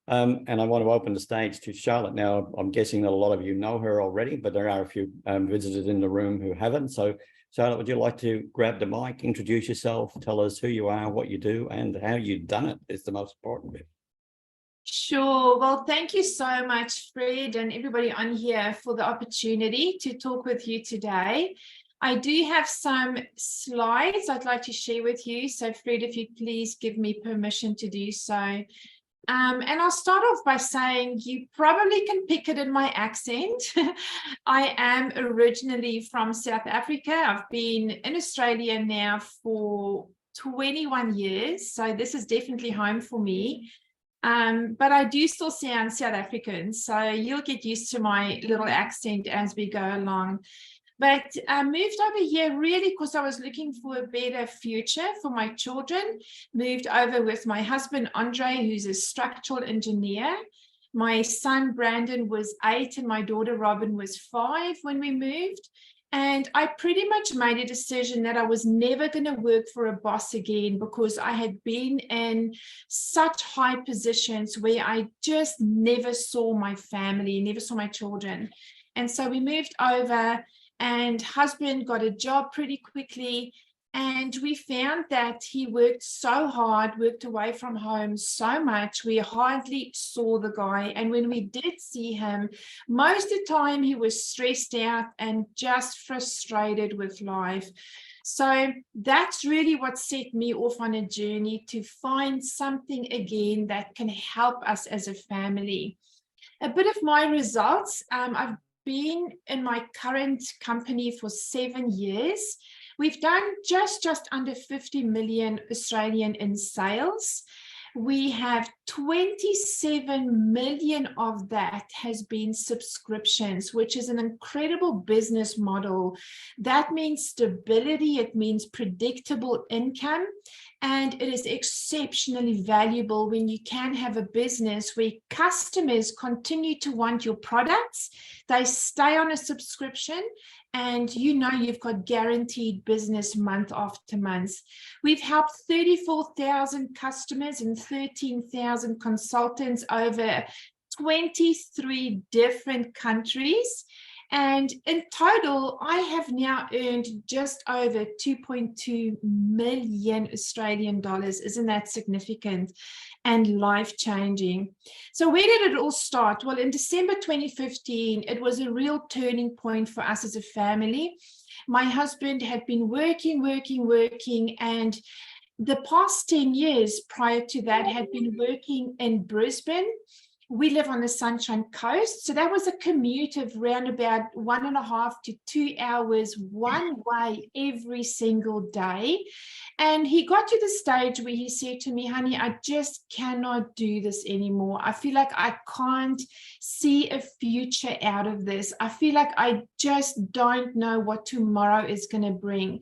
And I want to open the stage to Charlotte. Now, I'm guessing that a lot of you know her already, but there are a few visitors in the room who haven't. So, Charlotte, would you like to grab the mic, introduce yourself, tell us who you are, what you do, and how you've done it is the most important bit. Sure. Well, thank you so much, Fred, and everybody on here for the opportunity to talk with you today. I do have some slides I'd like to share with you. So, Fred, if you please give me permission to do so. And I'll start off by saying you probably can pick it in my accent. I am originally from South Africa. I've been in Australia now for 21 years. So this is definitely home for me. But I do still sound South African. So you'll get used to my little accent as we go along. But I moved over here really because I was looking for a better future for my children. Moved over with my husband, Andre, who's a structural engineer. My son, Brandon, was 8 and my daughter, Robin, was 5 when we moved. And I pretty much made a decision that I was never going to work for a boss again because I had been in such high positions where I just never saw my family, never saw my children. And so we moved over. And husband got a job pretty quickly. And we found that he worked so hard, worked away from home so much, we hardly saw the guy. And when we did see him, most of the time he was stressed out and just frustrated with life. So that's really what set me off on a journey to find something again that can help us as a family. A bit of my results, I've been in my current company for 7 years. We've done just under 50 million Australian in sales. We have 27 million of that has been subscriptions, which is an incredible business model. That means stability, it means predictable income, and it is exceptionally valuable when you can have a business where customers continue to want your products, they stay on a subscription, and you know you've got guaranteed business month after month. We've helped 34,000 customers and 13,000 consultants over 23 different countries. And in total, I have now earned just over 2.2 million Australian dollars. Isn't that significant and life-changing? So where did it all start? Well, in December 2015, it was a real turning point for us as a family. My husband had been working, and the past 10 years prior to that had been working in Brisbane. We live on the Sunshine Coast, so that was a commute of around about 1.5 to 2 hours one way every single day. And he got to the stage where he said to me, honey, I just cannot do this anymore. I feel like I can't see a future out of this. I feel like I just don't know what tomorrow is going to bring.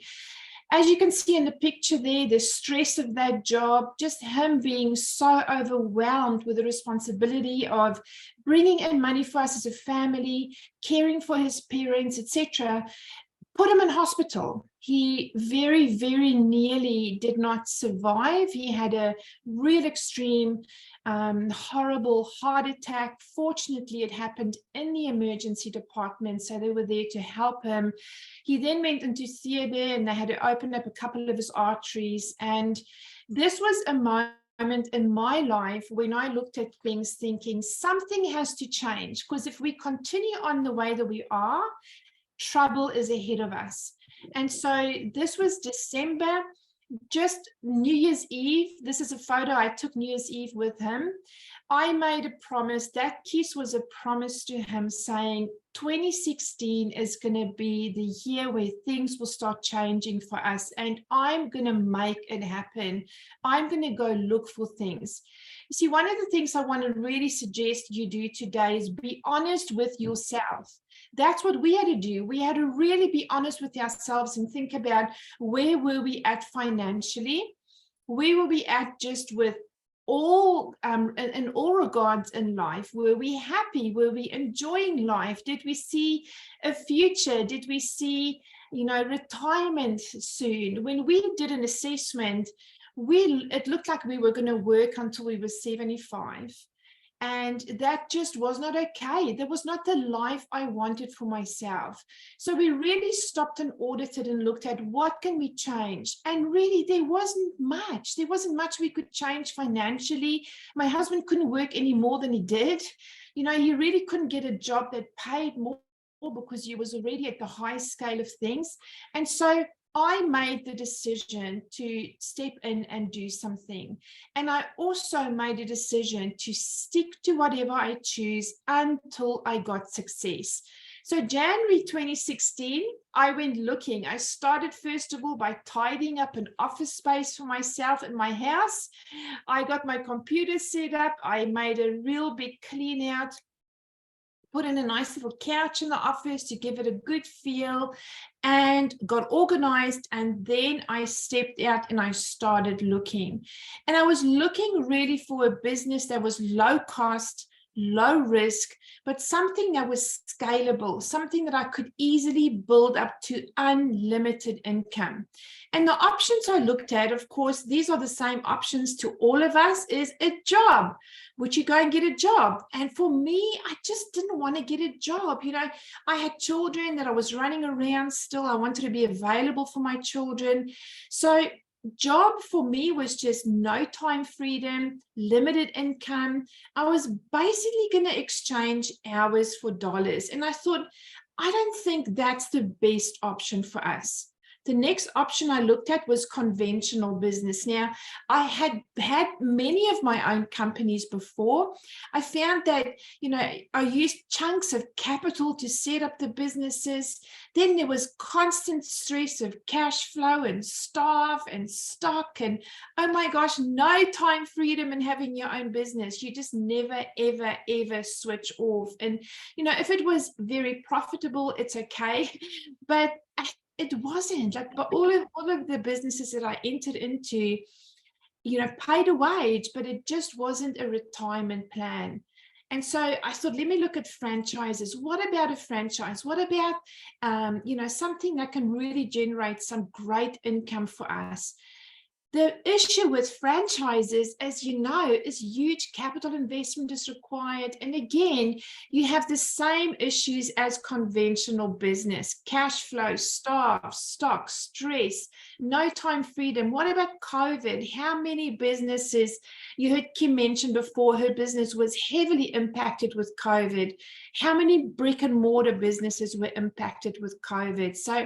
As you can see in the picture there, the stress of that job, just him being so overwhelmed with the responsibility of bringing in money for us as a family, caring for his parents, etc., put him in hospital. He very, very nearly did not survive. He had a real extreme, horrible heart attack. Fortunately, it happened in the emergency department, so they were there to help him. He then went into theatre and they had to open up a couple of his arteries. And this was a moment in my life when I looked at things thinking something has to change, because if we continue on the way that we are, trouble is ahead of us. And so this was December, just New Year's Eve. This is a photo I took New Year's Eve with him. I made a promise. That kiss was a promise to him saying 2016 is going to be the year where things will start changing for us, and I'm going to make it happen. I'm going to go look for things. You see, one of the things I want to really suggest you do today is be honest with yourself. That's what we had to do. We had to really be honest with ourselves and think about where were we at financially? Where were we at just with all in all regards in life? Were we happy? Were we enjoying life? Did we see a future? Did we see, retirement soon? When we did an assessment, it looked like we were going to work until we were 75. And that just was not okay. That was not the life I wanted for myself. So we really stopped and audited and looked at what can we change. And really, there wasn't much. There wasn't much we could change financially. My husband couldn't work any more than he did. You know, he really couldn't get a job that paid more because he was already at the high scale of things. And so I made the decision to step in and do something. And I also made a decision to stick to whatever I choose until I got success. So January 2016, I went looking. I started, first of all, by tidying up an office space for myself in my house. I got my computer set up. I made a real big clean out, put in a nice little couch in the office to give it a good feel, and got organized. And then I stepped out and I started looking. And I was looking really for a business that was low cost, low risk, but something that was scalable, something that I could easily build up to unlimited income. And the options I looked at, of course, these are the same options to all of us, is a job. Would you go and get a job? And for me, I just didn't want to get a job. You know, I had children that I was running around still. I wanted to be available for my children. So job for me was just no time freedom, limited income. I was basically going to exchange hours for dollars. And I thought, I don't think that's the best option for us. The next option I looked at was conventional business. Now, I had many of my own companies before. I found that, you know, I used chunks of capital to set up the businesses. Then there was constant stress of cash flow and staff and stock. And oh my gosh, no time freedom in having your own business. You just never, ever, ever switch off. And, you know, if it was very profitable, it's okay. But it wasn't. Like, but all of the businesses that I entered into, you know, paid a wage, but it just wasn't a retirement plan. And so I thought, let me look at franchises. What about a franchise? What about, you know, something that can really generate some great income for us? The issue with franchises, as you know, is huge capital investment is required. And again, you have the same issues as conventional business: cash flow, staff, stock, stress, no time freedom. What about COVID? How many businesses, you heard Kim mention before, her business was heavily impacted with COVID. How many brick and mortar businesses were impacted with COVID? So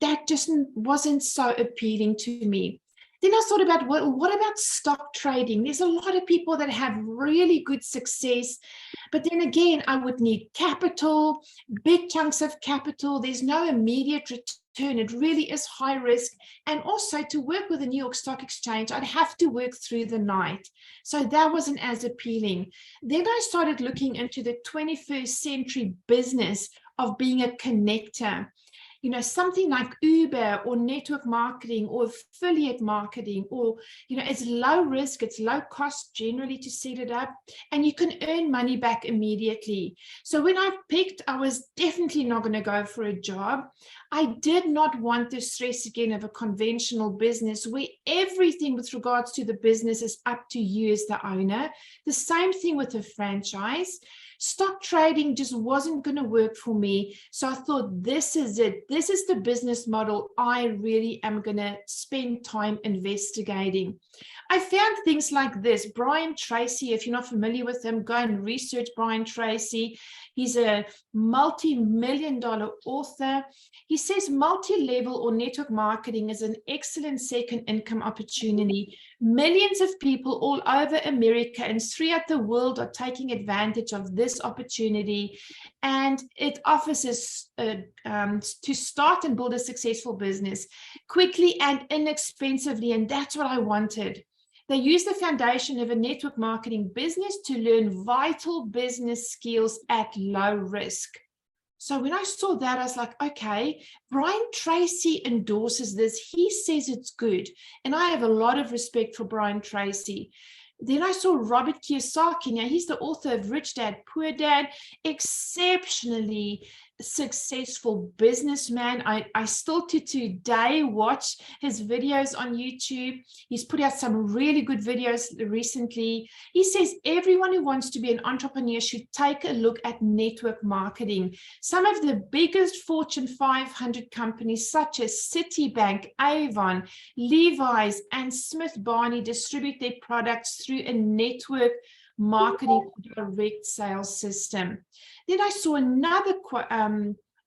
that just wasn't so appealing to me. Then I thought about, what about stock trading? There's a lot of people that have really good success, but then again, I would need capital, big chunks of capital. There's no immediate return. It really is high risk. And also, to work with the New York Stock Exchange, I'd have to work through the night. So that wasn't as appealing. Then I started looking into the 21st century business of being a connector. You know, something like Uber or network marketing or affiliate marketing, or, you know, it's low risk, it's low cost generally to set it up, and you can earn money back immediately. So when I picked, I was definitely not going to go for a job. I did not want the stress again of a conventional business where everything with regards to the business is up to you as the owner. The same thing with a franchise. Stock trading just wasn't going to work for me. So I thought, this is it. This is the business model I really am going to spend time investigating. I found things like this. Brian Tracy, if you're not familiar with him, go and research Brian Tracy. He's a multi-million-dollar author. He says multi-level or network marketing is an excellent second income opportunity. Millions of people all over America and throughout the world are taking advantage of this opportunity, and it offers us to start and build a successful business quickly and inexpensively, and that's what I wanted. They use the foundation of a network marketing business to learn vital business skills at low risk. So when I saw that, I was like, okay, Brian Tracy endorses this. He says it's good. And I have a lot of respect for Brian Tracy. Then I saw Robert Kiyosaki. Now, he's the author of Rich Dad, Poor Dad, exceptionally successful businessman. I still to today watch his videos on YouTube. He's put out some really good videos recently. He says everyone who wants to be an entrepreneur should take a look at network marketing. Some of the biggest Fortune 500 companies such as Citibank, Avon, Levi's, and Smith Barney distribute their products through a network marketing direct sales system. Then I saw another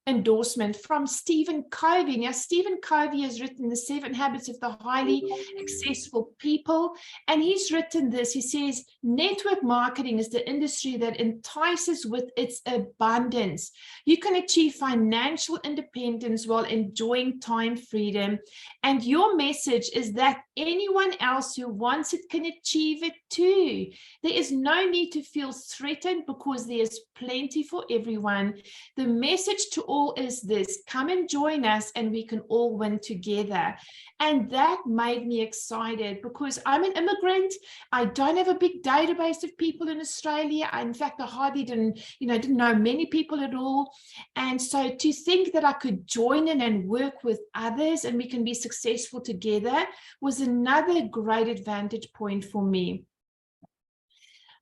endorsement from Stephen Covey. Now, Stephen Covey has written The 7 Habits of the Highly Successful People, and he's written this. He says, network marketing is the industry that entices with its abundance. You can achieve financial independence while enjoying time freedom, and your message is that anyone else who wants it can achieve it too. There is no need to feel threatened because there's plenty for everyone. The message to all is this: come and join us and we can all win together. And that made me excited because I'm an immigrant. I don't have a big database of people in Australia. In fact, I hardly didn't know many people at all. And so to think that I could join in and work with others and we can be successful together was another great advantage point for me.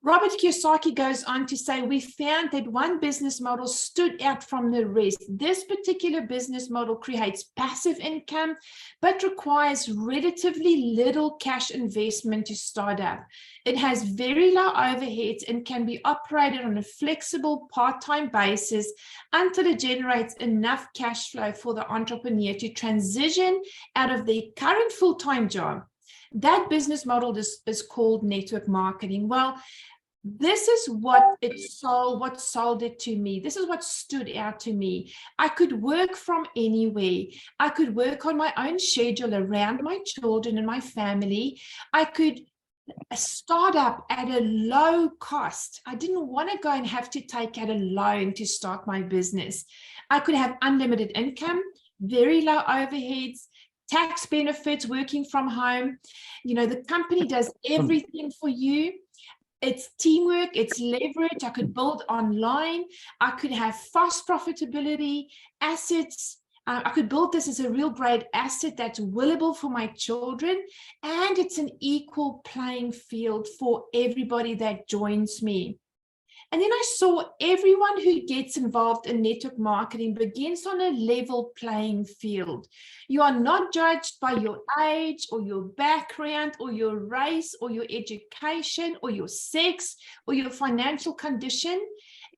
Robert Kiyosaki goes on to say, we found that one business model stood out from the rest. This particular business model creates passive income, but requires relatively little cash investment to start up. It has very low overheads and can be operated on a flexible part-time basis until it generates enough cash flow for the entrepreneur to transition out of their current full-time job. That business model is called network marketing. Well, this is what sold it to me. This is what stood out to me. I could work from anywhere. I could work on my own schedule around my children and my family. I could start up at a low cost. I didn't want to go and have to take out a loan to start my business. I could have unlimited income, very low overheads, tax benefits, working from home. The company does everything for you. It's teamwork, it's leverage. I could build online. I could have fast profitability, assets. I could build this as a real great asset that's willable for my children. And it's an equal playing field for everybody that joins me. And then I saw everyone who gets involved in network marketing begins on a level playing field. You are not judged by your age or your background or your race or your education or your sex or your financial condition.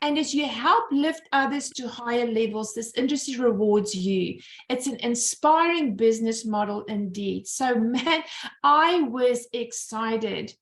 And as you help lift others to higher levels, this industry rewards you. It's an inspiring business model indeed. So, man, I was excited.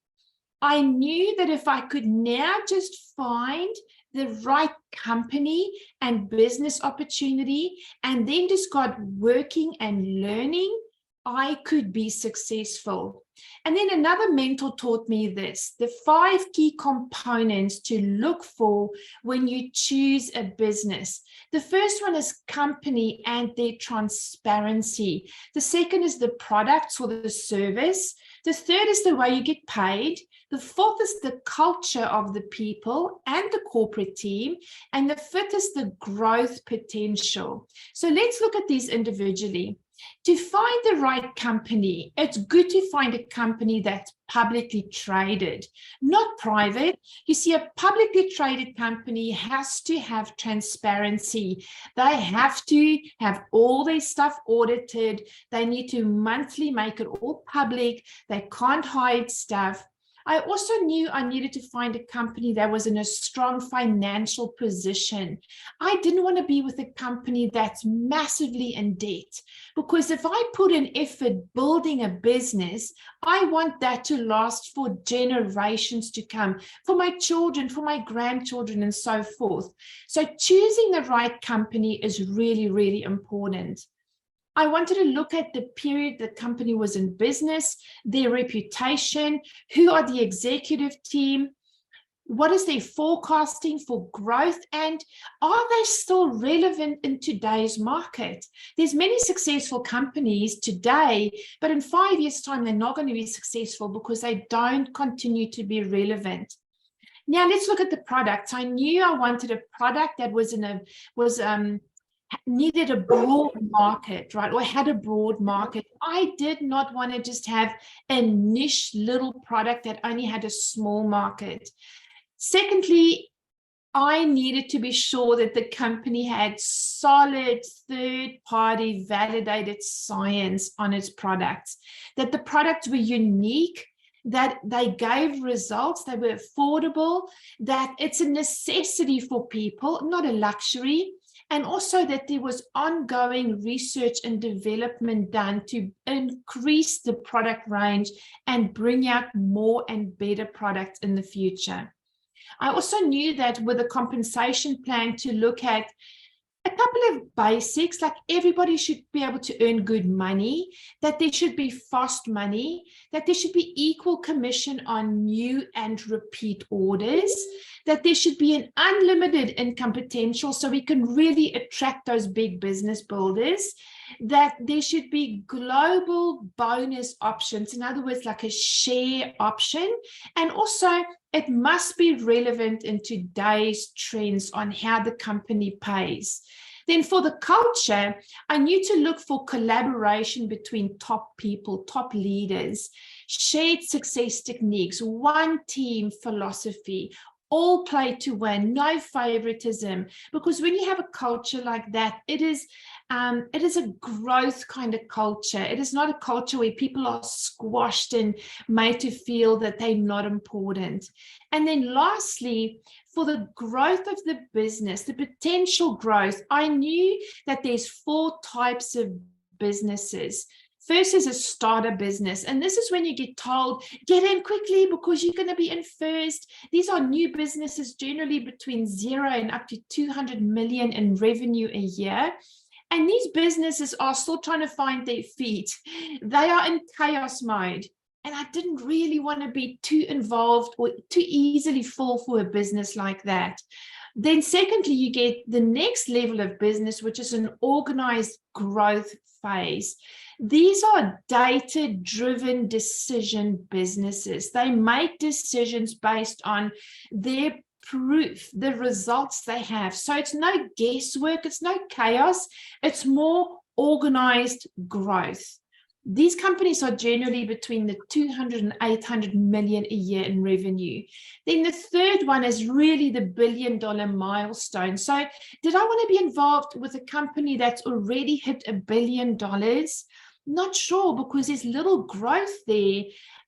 I knew that if I could now just find the right company and business opportunity and then just got working and learning, I could be successful. And then another mentor taught me this: the 5 key components to look for when you choose a business. The first one is company and their transparency. The second is the products or the service. The third is the way you get paid. The fourth is the culture of the people and the corporate team. And the fifth is the growth potential. So let's look at these individually. To find the right company, it's good to find a company that's publicly traded, not private. You see, a publicly traded company has to have transparency. They have to have all their stuff audited. They need to monthly make it all public. They can't hide stuff. I also knew I needed to find a company that was in a strong financial position. I didn't want to be with a company that's massively in debt, because if I put an effort building a business, I want that to last for generations to come, for my children, for my grandchildren, and so forth. So choosing the right company is really, really important. I wanted to look at the period the company was in business, their reputation, who are the executive team, what is their forecasting for growth, and are they still relevant in today's market? There's many successful companies today, but in 5 years' time, they're not going to be successful because they don't continue to be relevant. Now let's look at the products. I knew I wanted a product that needed a broad market, right? Or had a broad market. I did not want to just have a niche little product that only had a small market. Secondly, I needed to be sure that the company had solid third-party validated science on its products, that the products were unique, that they gave results, they were affordable, that it's a necessity for people, not a luxury, and also that there was ongoing research and development done to increase the product range and bring out more and better products in the future. I also knew that with a compensation plan to look at a couple of basics, like everybody should be able to earn good money, that there should be fast money, that there should be equal commission on new and repeat orders, that there should be an unlimited income potential so we can really attract those big business builders, that there should be global bonus options, in other words, like a share option, and also it must be relevant in today's trends on how the company pays. Then for the culture, I knew to look for collaboration between top people, top leaders, shared success techniques, one team philosophy, all play to win, no favoritism. Because when you have a culture like that, it is a growth kind of culture. It is not a culture where people are squashed and made to feel that they're not important. And then lastly, for the growth of the business, the potential growth, I knew that there's 4 types of businesses. First is a starter business, and this is when you get told, get in quickly because you're going to be in first. These are new businesses, generally between 0 and up to 200 million in revenue a year. And these businesses are still trying to find their feet. They are in chaos mode. And I didn't really want to be too involved or too easily fall for a business like that. Then secondly, you get the next level of business, which is an organized growth phase. These are data-driven decision businesses. They make decisions based on their proof, the results they have. So it's no guesswork, it's no chaos, it's more organized growth. These companies are generally between the 200 and 800 million a year in revenue. Then the third one is really the $1 billion milestone. So did I want to be involved with a company that's already hit $1 billion? Not sure, because there's little growth there.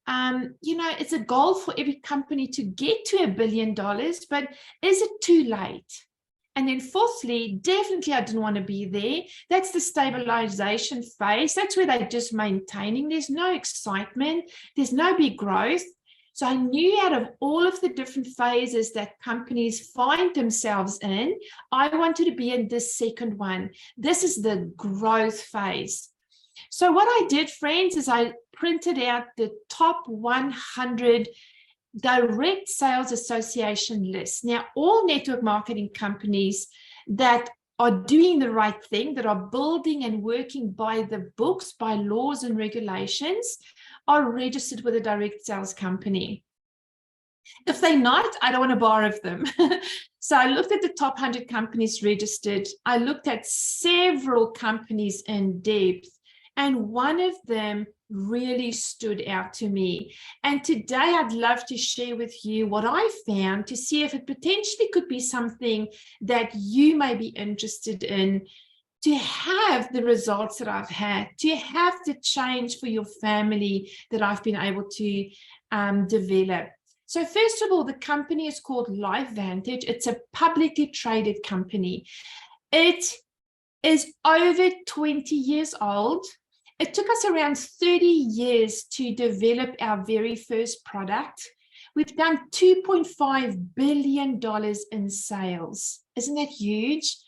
It's a goal for every company to get to $1 billion, but is it too late? And then fourthly, definitely I didn't want to be there. That's the stabilization phase. That's where they're just maintaining. There's no excitement. There's no big growth. So I knew out of all of the different phases that companies find themselves in, I wanted to be in this second one. This is the growth phase. So what I did, friends, is I printed out the top 100 direct sales association lists. Now, all network marketing companies that are doing the right thing, that are building and working by the books, by laws and regulations, are registered with a direct sales company. If they're not, I don't want to borrow them. So I looked at the top 100 companies registered. I looked at several companies in depth, and one of them really stood out to me. And today I'd love to share with you what I found to see if it potentially could be something that you may be interested in, to have the results that I've had, to have the change for your family that I've been able to develop. So first of all, the company is called LifeVantage. It's a publicly traded company. It is over 20 years old. It took us around 30 years to develop our very first product. We've done $2.5 billion in sales. Isn't that huge?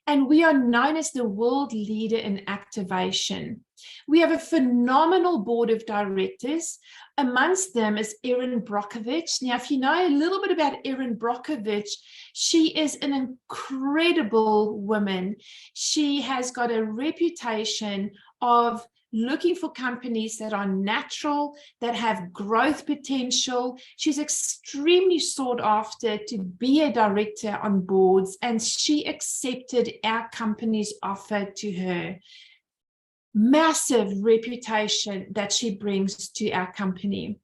And we are known as the world leader in activation. We have a phenomenal board of directors. Amongst them is Erin Brockovich. Now, if you know a little bit about Erin Brockovich, she is an incredible woman. She has got a reputation of looking for companies that are natural, that have growth potential. She's extremely sought after to be a director on boards, and she accepted our company's offer to her. Massive reputation that she brings to our company.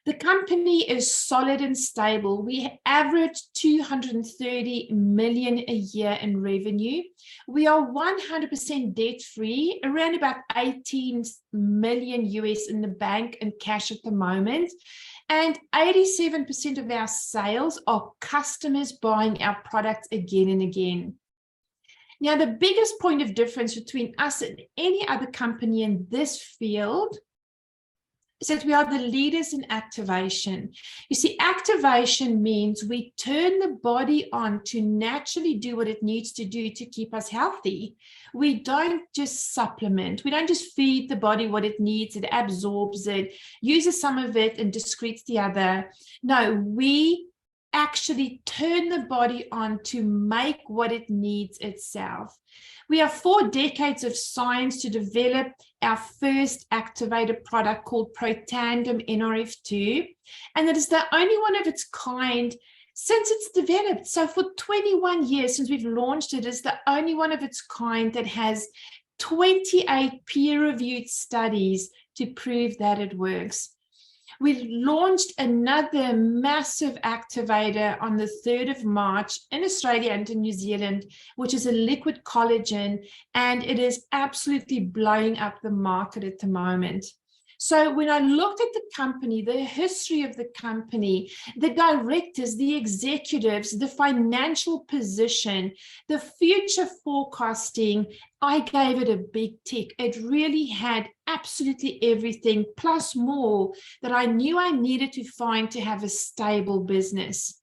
The company is solid and stable. We average 230 million a year in revenue. We are 100% debt-free, around about 18 million US in the bank and cash at the moment. And 87% of our sales are customers buying our products again and again. Now, the biggest point of difference between us and any other company in this field is that we are the leaders in activation. You see, activation means we turn the body on to naturally do what it needs to do to keep us healthy. We don't just supplement. We don't just feed the body what it needs. It absorbs it, uses some of it, and excretes the other. No, we actually turn the body on to make what it needs itself. We have 4 decades of science to develop our first activated product called Protandem NRF2, and it is the only one of its kind since it's developed. So for 21 years since we've launched it, it's the only one of its kind that has 28 peer-reviewed studies to prove that it works. We launched another massive activator on the 3rd of March in Australia and in New Zealand, which is a liquid collagen, and it is absolutely blowing up the market at the moment. So when I looked at the company, the history of the company, the directors, the executives, the financial position, the future forecasting, I gave it a big tick. It really had absolutely everything, plus more, that I knew I needed to find to have a stable business.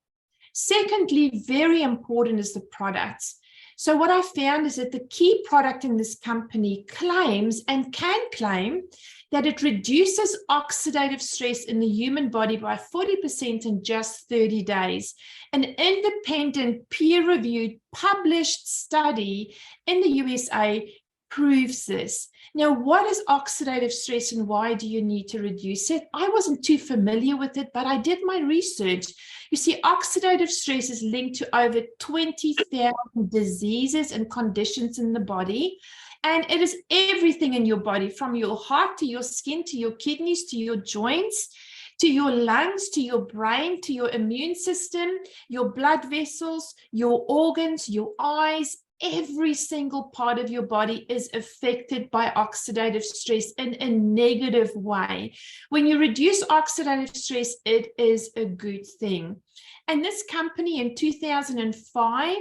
Secondly, very important is the products. So what I found is that the key product in this company claims and can claim that it reduces oxidative stress in the human body by 40% in just 30 days. An independent, peer-reviewed, published study in the USA proves this. Now, what is oxidative stress and why do you need to reduce it? I wasn't too familiar with it, but I did my research. You see, oxidative stress is linked to over 20,000 diseases and conditions in the body. And it is everything in your body, from your heart to your skin, to your kidneys, to your joints, to your lungs, to your brain, to your immune system, your blood vessels, your organs, your eyes. Every single part of your body is affected by oxidative stress in a negative way. When you reduce oxidative stress, it is a good thing. And this company in 2005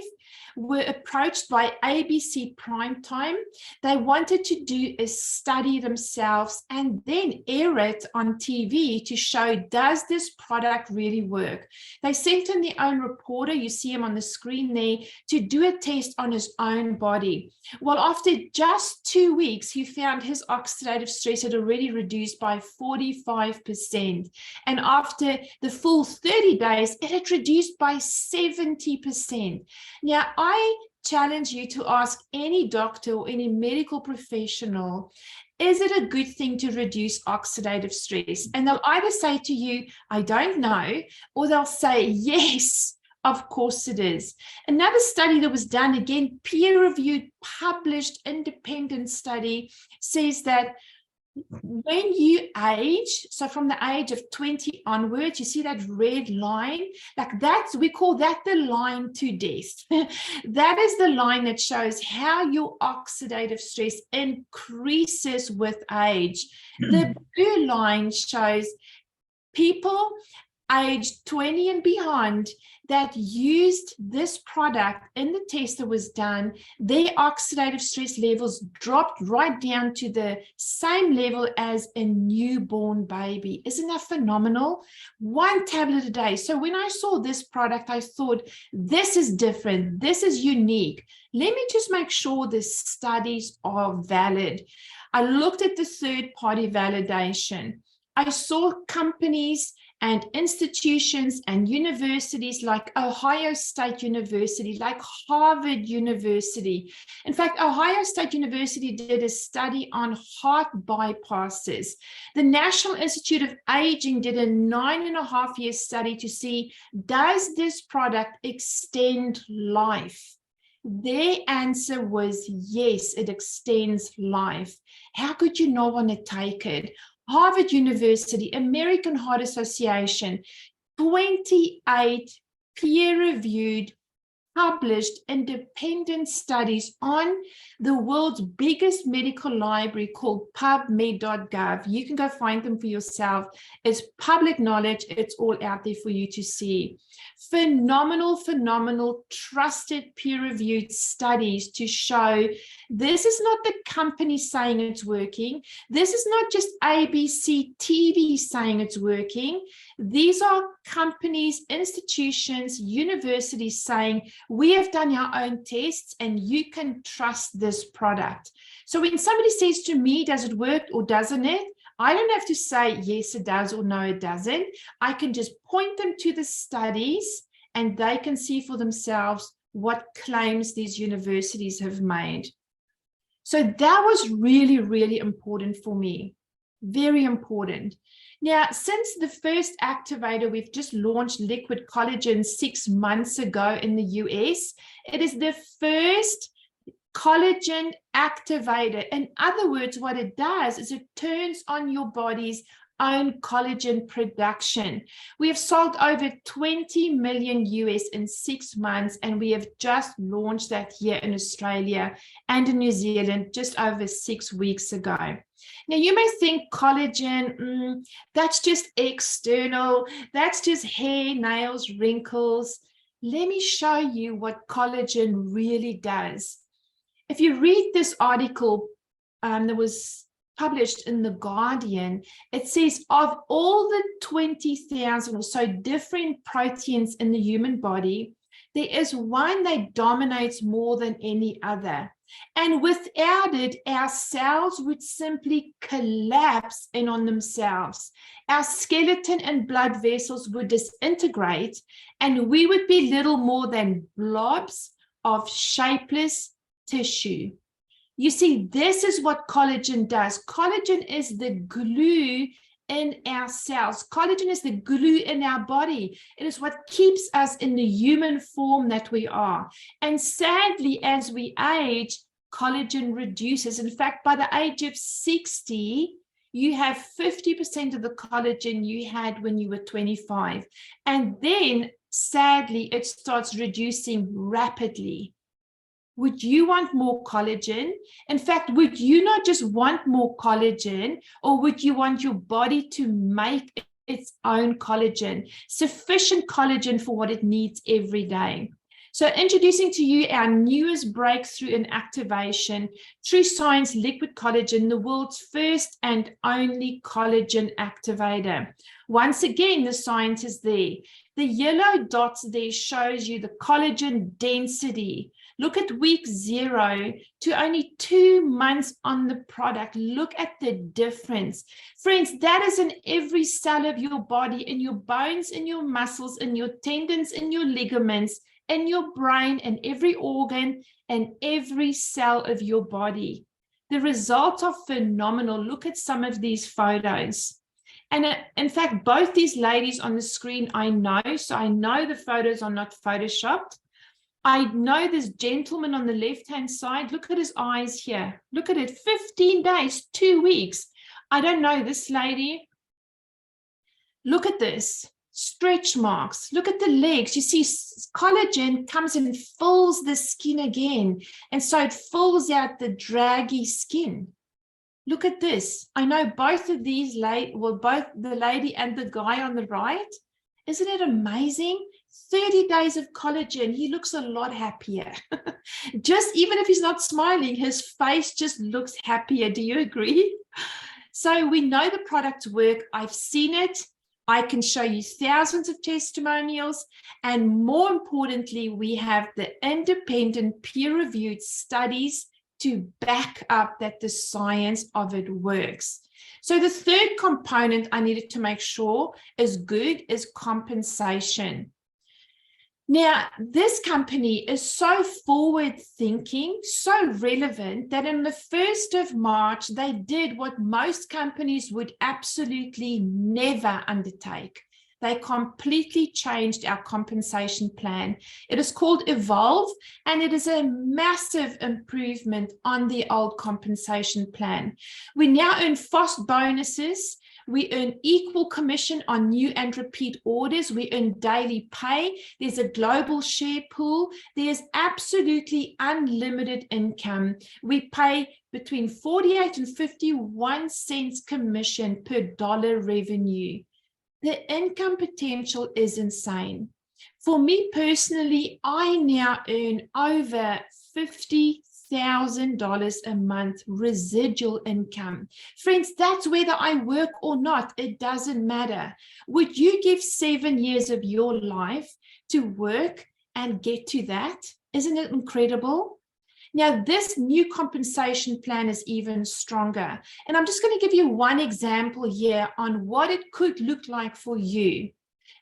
were approached by ABC Primetime. They wanted to do a study themselves and then air it on TV to show, does this product really work? They sent in their own reporter, you see him on the screen there, to do a test on his own body. Well, after just 2 weeks, he found his oxidative stress had already reduced by 45%. And after the full 30 days, it had reduced by 70%. Now, I challenge you to ask any doctor or any medical professional, is it a good thing to reduce oxidative stress? And they'll either say to you, I don't know, or they'll say, yes, of course it is. Another study that was done, again, peer-reviewed, published, independent study, says that when you age, so from the age of 20 onwards, you see that red line, like that's, we call that the line to death. That is the line that shows how your oxidative stress increases with age. The blue line shows people aged 20 and beyond that used this product in the test that was done, their oxidative stress levels dropped right down to the same level as a newborn baby. Isn't that phenomenal? 1 tablet a day. So when I saw this product, I thought, this is different. This is unique. Let me just make sure the studies are valid. I looked at the third-party validation. I saw companies and institutions and universities like Ohio State University, like Harvard University. In fact, Ohio State University did a study on heart bypasses. The National Institute of Aging did a 9.5-year study to see, does this product extend life? Their answer was yes, it extends life. How could you not want to take it? Harvard University, American Heart Association, 28 peer-reviewed, published independent studies on the world's biggest medical library called PubMed.gov. You can go find them for yourself. It's public knowledge. It's all out there for you to see. Phenomenal, trusted peer-reviewed studies to show this is not the company saying it's working. This is not just ABC TV saying it's working. These are companies, institutions, universities saying, we have done our own tests and you can trust this product. So when somebody says to me, does it work or doesn't it? I don't have to say, yes, it does or no, it doesn't. I can just point them to the studies and they can see for themselves what claims these universities have made. So that was really important for me. Very important. Now, since the first activator, we've just launched liquid collagen 6 months ago in the US. It is the first collagen activator. In other words, what it does is it turns on your body's own collagen production. We have sold over 20 million US in 6 months, and we have just launched that here in Australia and in New Zealand just over 6 weeks ago. Now, you may think collagen, that's just external, that's just hair, nails, wrinkles. Let me show you what collagen really does. If you read this article that was published in The Guardian, it says of all the 20,000 or so different proteins in the human body, there is one that dominates more than any other. And without it, our cells would simply collapse in on themselves. Our skeleton and blood vessels would disintegrate, and we would be little more than blobs of shapeless tissue. You see, this is what collagen does. Collagen is the glue in our cells. Collagen is the glue in our body. It is what keeps us in the human form that we are. And sadly, as we age, collagen reduces. In fact, by the age of 60, you have 50% of the collagen you had when you were 25. And then, sadly, it starts reducing rapidly. Would you want more collagen? In fact, would you not just want more collagen, or would you want your body to make its own collagen, sufficient collagen for what it needs every day? So introducing to you our newest breakthrough in activation, True Science Liquid Collagen, the world's first and only collagen activator. Once again, the science is there. The yellow dots there shows you the collagen density. Look at week 0 to only 2 months on the product. Look at the difference. Friends, that is in every cell of your body, in your bones, in your muscles, in your tendons, in your ligaments, in your brain, and every organ and every cell of your body. The results are phenomenal. Look at some of these photos. And in fact, both these ladies on the screen, I know, so I know the photos are not photoshopped. I know this gentleman on the left-hand side. Look at his eyes here. Look at it, 15 days, 2 weeks. I don't know this lady. Look at this, stretch marks. Look at the legs. You see, collagen comes and fills the skin again. And so it fills out the draggy skin. Look at this. I know both of these, both the lady and the guy on the right. Isn't it amazing? 30 days of collagen. He looks a lot happier. Just even if he's not smiling, his face just looks happier. Do you agree? So we know the products work. I've seen it. I can show you thousands of testimonials. And more importantly, we have the independent peer-reviewed studies to back up that the science of it works. So the third component I needed to make sure is good is compensation. Now, this company is so forward thinking, so relevant that on the 1st of March, they did what most companies would absolutely never undertake. They completely changed our compensation plan. It is called Evolve, and it is a massive improvement on the old compensation plan. We now earn fast bonuses. We earn equal commission on new and repeat orders. We earn daily pay. There's a global share pool. There's absolutely unlimited income. We pay between 48 and 51 cents commission per dollar revenue. The income potential is insane. For me personally, I now earn over $50,000 a month residual income. Friends, that's whether I work or not. It doesn't matter. Would you give 7 years of your life to work and get to that? Isn't it incredible? Now, this new compensation plan is even stronger. And I'm just going to give you one example here on what it could look like for you.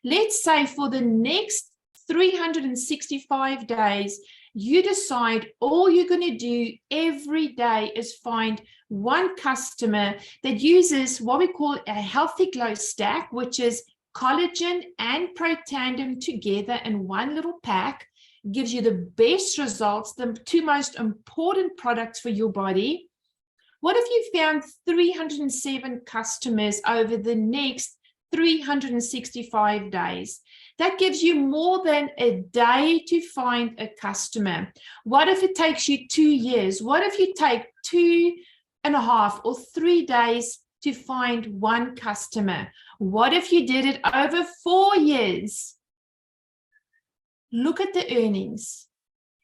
Let's say for the next 365 days, you decide all you're going to do every day is find one customer that uses what we call a healthy glow stack, which is collagen and Protandim together in one little pack. Gives you the best results, the two most important products for your body. What if you found 307 customers over the next 365 days? That gives you more than a day to find a customer. What if it takes you 2 years? What if you take 2.5 or 3 days to find one customer? What if you did it over 4 years? Look at the earnings.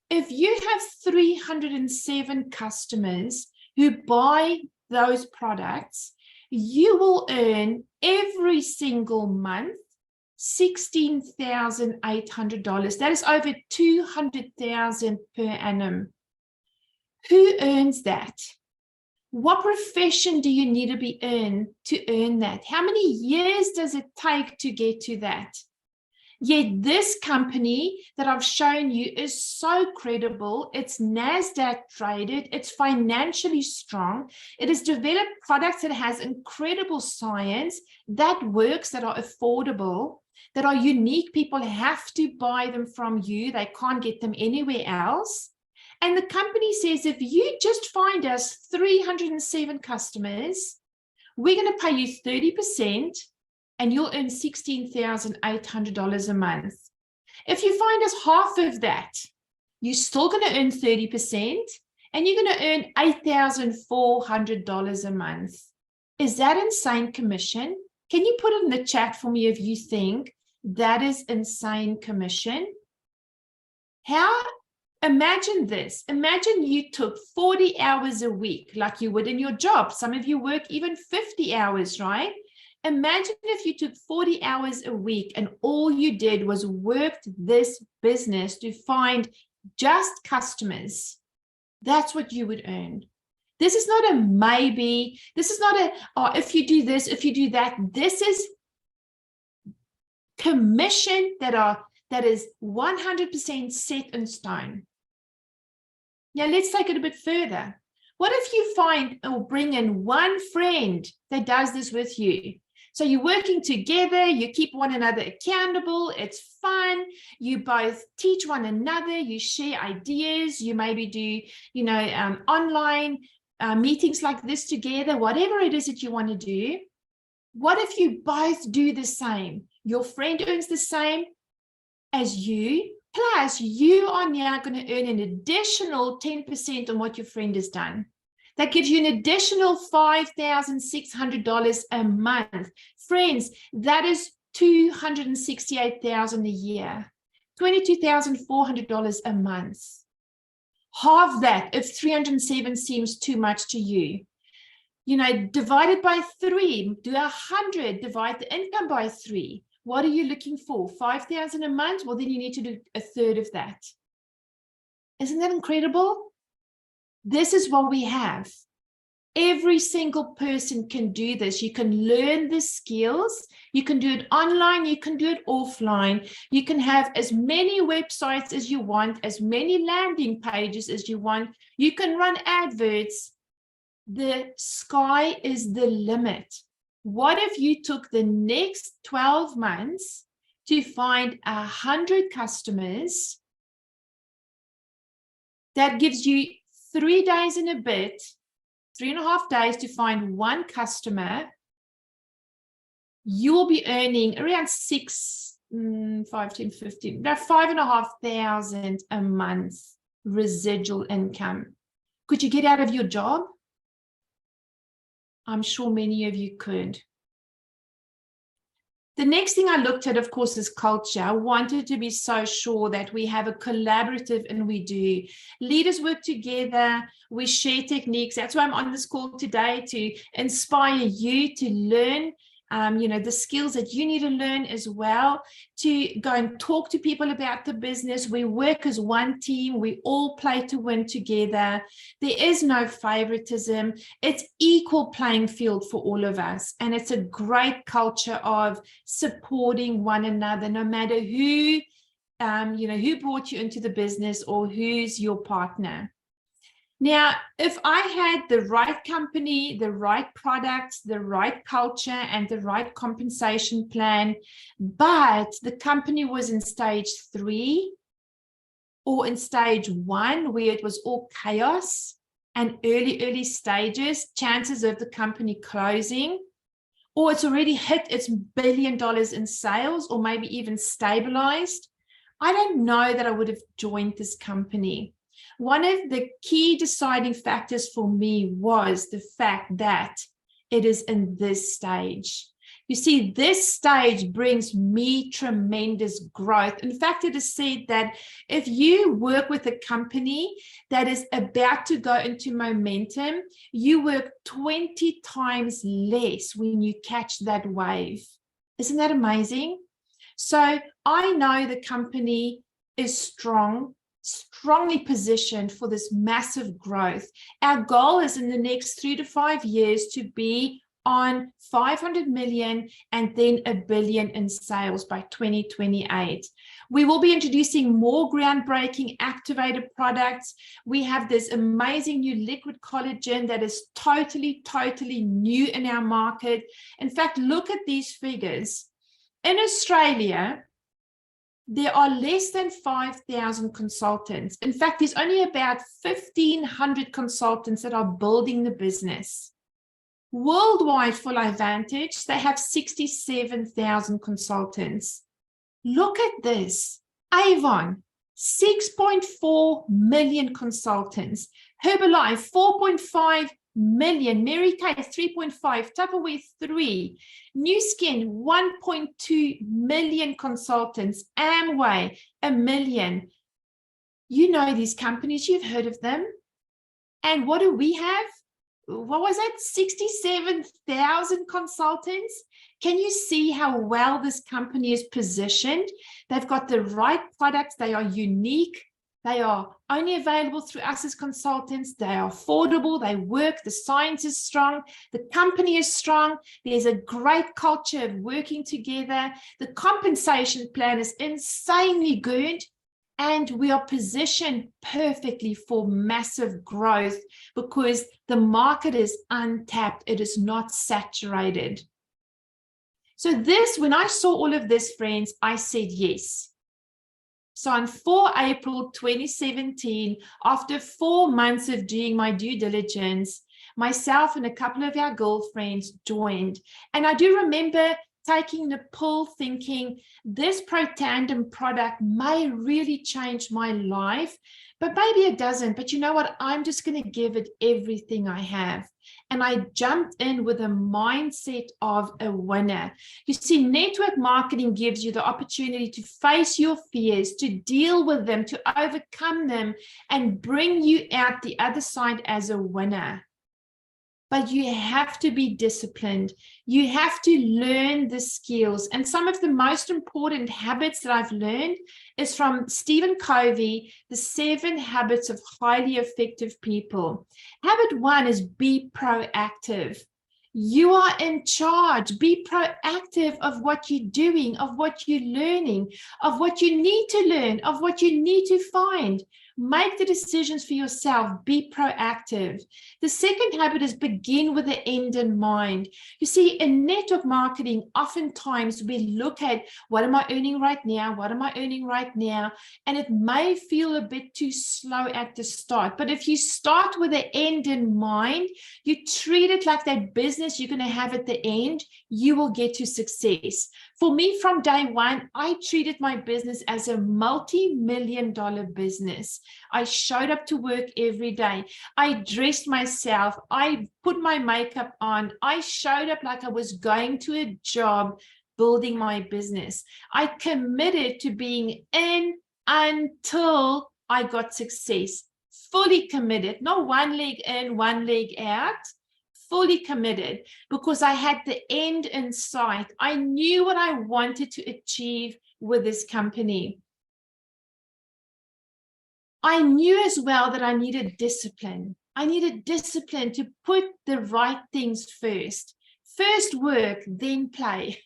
If you have 307 customers who buy those products, you will earn every single month $16,800. That is over $200,000 per annum. Who earns that? What profession do you need to be in to earn that? How many years does it take to get to that? Yet this company that I've shown you is so credible. It's NASDAQ traded. It's financially strong. It has developed products that has incredible science that works, that are affordable, that are unique. People have to buy them from you. They can't get them anywhere else. And the company says, if you just find us 307 customers, we're going to pay you 30%. And you'll earn $16,800 a month. If you find us half of that, you're still going to earn 30%, and you're going to earn $8,400 a month. Is that insane commission? Can you put it in the chat for me if you think that is insane commission? Imagine this. Imagine you took 40 hours a week like you would in your job. Some of you work even 50 hours, right? Imagine if you took 40 hours a week and all you did was worked this business to find just customers. That's what you would earn. This is not a maybe. This is not a, oh, if you do this, if you do that. This is commission that is 100% set in stone. Now let's take it a bit further. What if you find or bring in one friend that does this with you? So you're working together, you keep one another accountable, it's fun, you both teach one another, you share ideas, you maybe do, online meetings like this together, whatever it is that you want to do. What if you both do the same? Your friend earns the same as you, plus you are now going to earn an additional 10% on what your friend has done. That gives you an additional $5,600 a month. Friends, that is $268,000 a year, $22,400 a month. Half that, if 307 seems too much to you. Divide it by 3, do 100, divide the income by 3. What are you looking for? 5,000 a month? Well, then you need to do a third of that. Isn't that incredible? This is what we have. Every single person can do this. You can learn the skills. You can do it online. You can do it offline. You can have as many websites as you want, as many landing pages as you want. You can run adverts. The sky is the limit. What if you took the next 12 months to find 100 customers? That gives you 3 days and a bit, 3.5 days to find one customer. You will be earning around 5, 10, 15, about 5,500 a month residual income. Could you get out of your job? I'm sure many of you could. The next thing I looked at, of course, is culture. I wanted to be so sure that we have a collaborative, and we do. Leaders work together. We share techniques. That's why I'm on this call today, to inspire you to learn the skills that you need to learn as well, to go and talk to people about the business. We work as one team. We all play to win together. There is no favoritism. It's equal playing field for all of us. And it's a great culture of supporting one another, no matter who brought you into the business or who's your partner. Now, if I had the right company, the right products, the right culture, and the right compensation plan, but the company was in stage 3 or in stage 1, where it was all chaos and early stages, chances of the company closing, or it's already hit its $1 billion in sales, or maybe even stabilized, I don't know that I would have joined this company. One of the key deciding factors for me was the fact that it is in this stage. You see, this stage brings me tremendous growth. In fact, it is said that if you work with a company that is about to go into momentum, you work 20 times less when you catch that wave. Isn't that amazing? So I know the company is strongly positioned for this massive growth. Our goal is in the next 3 to 5 years to be on 500 million and then $1 billion in sales by 2028. We will be introducing more groundbreaking activated products. We have this amazing new liquid collagen that is totally new in our market. In fact, look at these figures. In Australia, there are less than 5,000 consultants. In fact, there's only about 1,500 consultants that are building the business. Worldwide for LifeVantage, they have 67,000 consultants. Look at this. Avon, 6.4 million consultants. Herbalife, 4.5 million. Mary Kay, 3.5. Tupperware, 3. New Skin, 1.2 million consultants. Amway, 1 million. You know these companies, you've heard of them. And what do we have? What was that? 67,000 consultants. Can you see how well this company is positioned? They've got the right products. They are unique. They are only available through us as consultants. They are affordable. They work. The science is strong. The company is strong. There's a great culture of working together. The compensation plan is insanely good. And we are positioned perfectly for massive growth because the market is untapped. It is not saturated. So this, when I saw all of this, friends, I said yes. So on 4 April 2017, after 4 months of doing my due diligence, myself and a couple of our girlfriends joined. And I do remember taking the pill thinking this Protandim product may really change my life, but maybe it doesn't. But you know what? I'm just going to give it everything I have. And I jumped in with a mindset of a winner. You see, network marketing gives you the opportunity to face your fears, to deal with them, to overcome them, and bring you out the other side as a winner. but you have to be disciplined. You have to learn the skills. And some of the most important habits that I've learned is from Stephen Covey, The 7 Habits of Highly Effective People. Habit 1 is be proactive. You are in charge. Be proactive of what you're doing, of what you're learning, of what you need to learn, of what you need to find. Make the decisions for yourself. Be proactive. The second habit is begin with the end in mind. You see, in network marketing, oftentimes we look at what am I earning right now? What am I earning right now? And it may feel a bit too slow at the start. But if you start with the end in mind, you treat it like that business you're going to have at the end, you will get to success. For me, from day one, I treated my business as a multi-million-dollar business. I showed up to work every day. I dressed myself. I put my makeup on. I showed up like I was going to a job building my business. I committed to being in until I got success. Fully committed, not one leg in, one leg out. Fully committed because I had the end in sight. I knew what I wanted to achieve with this company. I knew as well that I needed discipline. I needed discipline to put the right things first. First work, then play.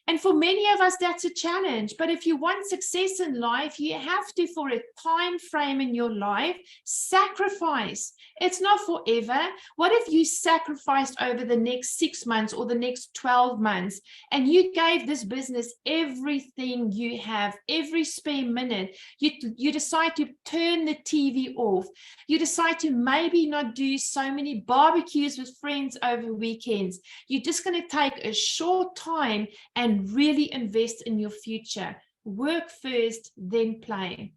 And for many of us, that's a challenge. But if you want success in life, you have to, for a time frame in your life, sacrifice. It's not forever. What if you sacrificed over the next 6 months or the next 12 months, and you gave this business everything you have, every spare minute? You decide to turn the TV off. You decide to maybe not do so many barbecues with friends over weekends. You're just going to take a short time and really invest in your future. Work first, then play.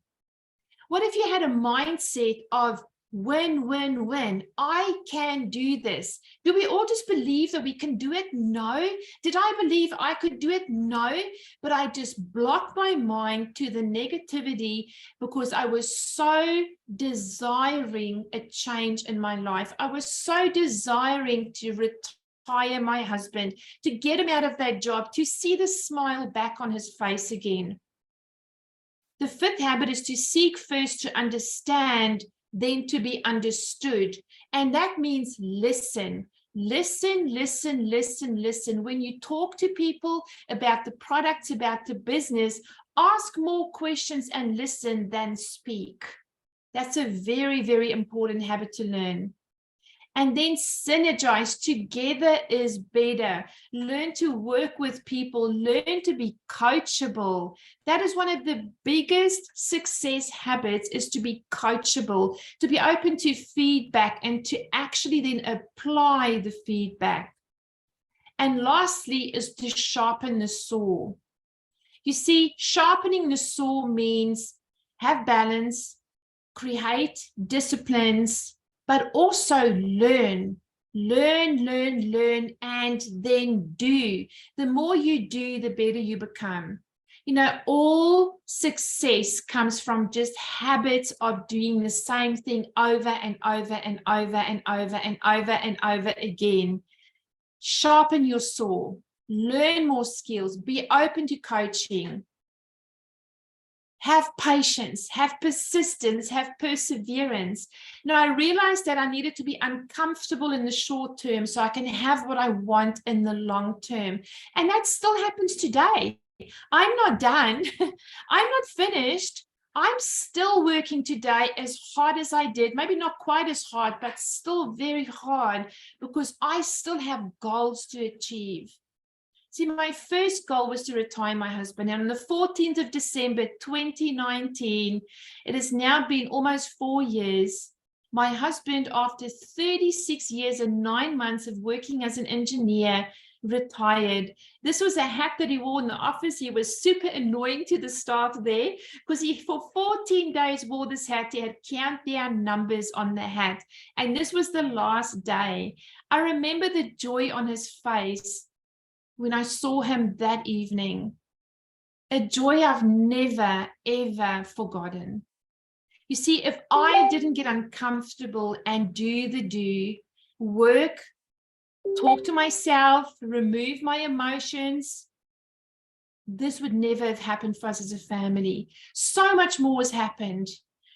What if you had a mindset of win, win, win? I can do this. Do we all just believe that we can do it? No. Did I believe I could do it? No. But I just blocked my mind to the negativity because I was so desiring a change in my life. I was so desiring to retire my husband, to get him out of that job, to see the smile back on his face again. The fifth habit is to seek first to understand, then to be understood. And that means listen. Listen, listen, listen, listen. When you talk to people about the products, about the business, ask more questions and listen than speak. That's a very, very important habit to learn. And then synergize. Together is better. Learn to work with people. Learn to be coachable. That is one of the biggest success habits, is to be coachable, to be open to feedback and to actually then apply the feedback. And lastly is to sharpen the saw. You see, sharpening the saw means have balance, create disciplines, but also learn, and then do. The more you do, the better you become. You know, all success comes from just habits of doing the same thing over and over and over and over and over and over again. Sharpen your saw, learn more skills, be open to coaching. Have patience, have persistence, have perseverance. Now, I realized that I needed to be uncomfortable in the short term so I can have what I want in the long term. And that still happens today. I'm not done. I'm not finished. I'm still working today as hard as I did, maybe not quite as hard, but still very hard, because I still have goals to achieve. See, my first goal was to retire my husband. And on the 14th of December, 2019, it has now been almost 4 years. My husband, after 36 years and 9 months of working as an engineer, retired. This was a hat that he wore in the office. He was super annoying to the staff there because he, for 14 days, wore this hat. He had countdown numbers on the hat. And this was the last day. I remember the joy on his face when I saw him that evening, a joy I've never, ever forgotten. You see, if I didn't get uncomfortable and do, work, talk to myself, remove my emotions, this would never have happened for us as a family. So much more has happened.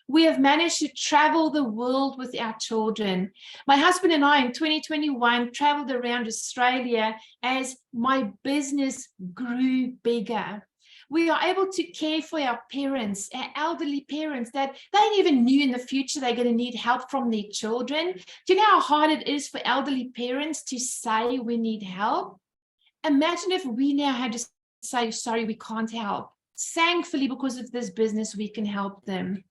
We have managed to travel the world with our children. My husband and I in 2021 traveled around Australia as my business grew bigger. We are able to care for our parents, our elderly parents that they even knew in the future they're going to need help from their children. Do you know how hard it is for elderly parents to say we need help? Imagine if we now had to say, sorry, we can't help. Thankfully, because of this business, we can help them.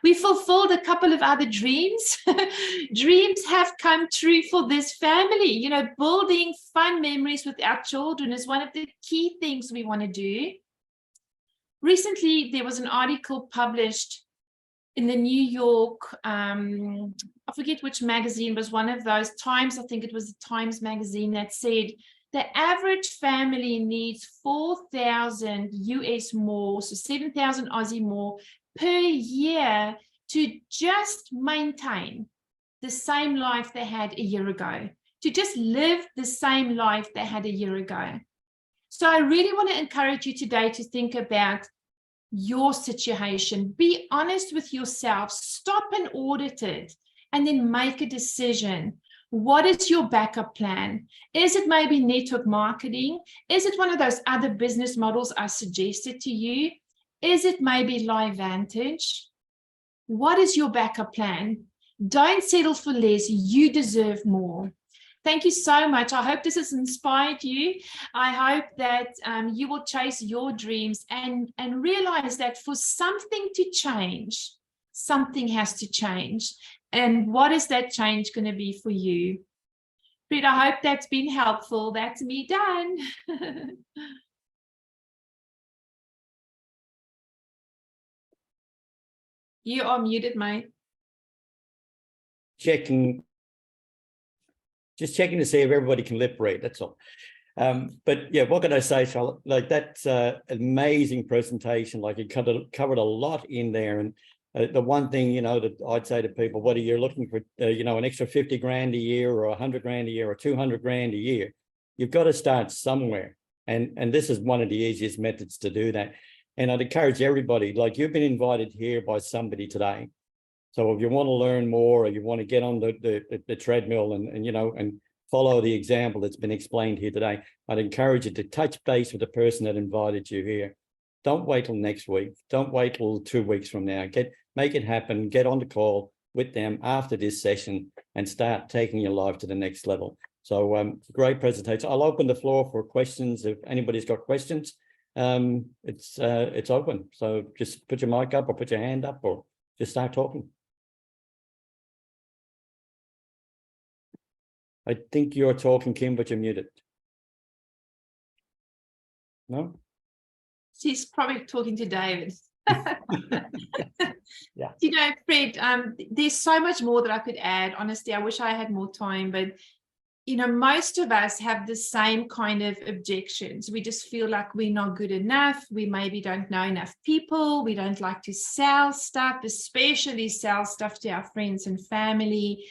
We fulfilled a couple of other dreams. Dreams have come true for this family. You know, building fun memories with our children is one of the key things we want to do. Recently, there was an article published in the New York, I forget which magazine was one of those, Times, I think it was the Times magazine, that said the average family needs 4,000 US more, so 7,000 Aussie more per year to just maintain the same life they had a year ago, to just live the same life they had a year ago. So I really want to encourage you today to think about your situation. Be honest with yourself, stop and audit it, and then make a decision. What is your backup plan? Is it maybe network marketing? Is it one of those other business models I suggested to you? Is it maybe LiveVantage? What is your backup plan? Don't settle for less. You deserve more. Thank you so much. I hope this has inspired you. I hope that you will chase your dreams and realize that for something to change, something has to change. And what is that change going to be for you? Fred, I hope that's been helpful. That's me done. You are muted, mate. Just checking to see if everybody can lip read, that's all. But yeah, what can I say, Charlotte? Like, that's an amazing presentation. Like, it covered a lot in there. And the one thing, you know, that I'd say to people, whether you're looking for, you know, an extra 50 grand a year or 100 grand a year or 200 grand a year, you've got to start somewhere. And this is one of the easiest methods to do that. And I'd encourage everybody, like, you've been invited here by somebody today. So if you want to learn more, or you want to get on the treadmill and you know, and follow the example that's been explained here today, I'd encourage you to touch base with the person that invited you here. Don't wait till next week. Don't wait till 2 weeks from now. Make it happen. Get on the call with them after this session and start taking your life to the next level. So great presentation. I'll open the floor for questions. If anybody's got questions, it's open. So just put your mic up or put your hand up or just start talking. I think you're talking, Kim, but you're muted. No? She's probably talking to David. Yeah. You know, Fred, there's so much more that I could add. Honestly, I wish I had more time, but you know, most of us have the same kind of objections. We just feel like we're not good enough. We maybe don't know enough people. We don't like to sell stuff, especially sell stuff to our friends and family.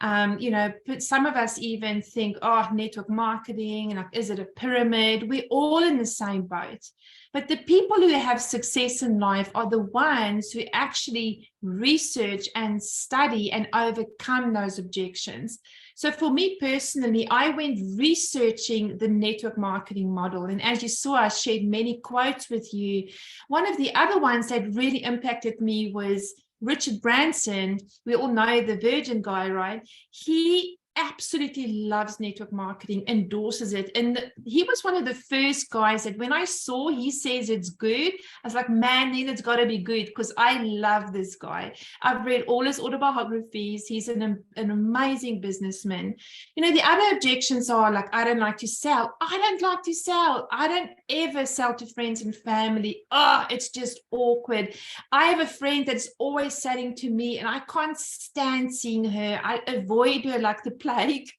You know, some of us even think, oh, network marketing, and like, is it a pyramid? We're all in the same boat. But the people who have success in life are the ones who actually research and study and overcome those objections. So for me personally, I went researching the network marketing model. And as you saw, I shared many quotes with you. One of the other ones that really impacted me was Richard Branson. We all know the Virgin guy, right? He absolutely loves network marketing, endorses it. And he was one of the first guys that when I saw he says it's good, I was like, man, then it's got to be good, because I love this guy. I've read all his autobiographies. He's an amazing businessman. You know, the other objections are like, I don't like to sell. I don't like to sell. I don't ever sell to friends and family. Oh, it's just awkward. I have a friend that's always selling to me and I can't stand seeing her. I avoid her like the plague.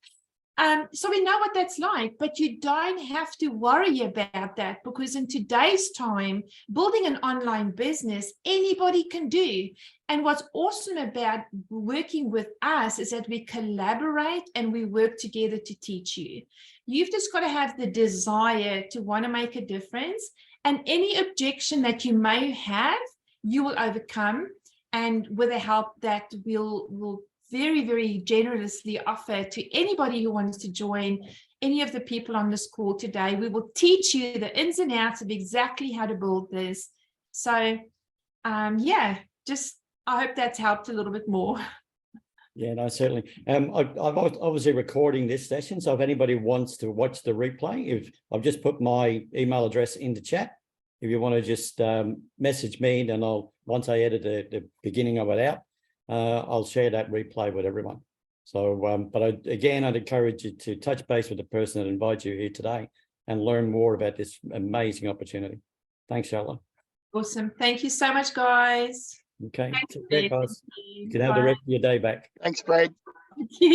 So we know what that's like, but you don't have to worry about that, because in today's time, building an online business, anybody can do. And what's awesome about working with us is that we collaborate and we work together to teach you. You've just got to have the desire to want to make a difference, and any objection that you may have, you will overcome. And with the help that we'll very, very generously offer to anybody who wants to join any of the people on this call today, we will teach you the ins and outs of exactly how to build this. So yeah, just I hope that's helped a little bit more. Yeah, no, certainly. I'm obviously recording this session, so if anybody wants to watch the replay, if I've just put my email address into chat, if you want to just message me, then once I edit the beginning of it out, I'll share that replay with everyone. So, but again, I'd encourage you to touch base with the person that invited you here today and learn more about this amazing opportunity. Thanks, Charlotte. Awesome. Thank you so much, guys. Okay, Thanks, take care, guys. you. You can have the rest of your day back. Thanks, Brad. Thank you.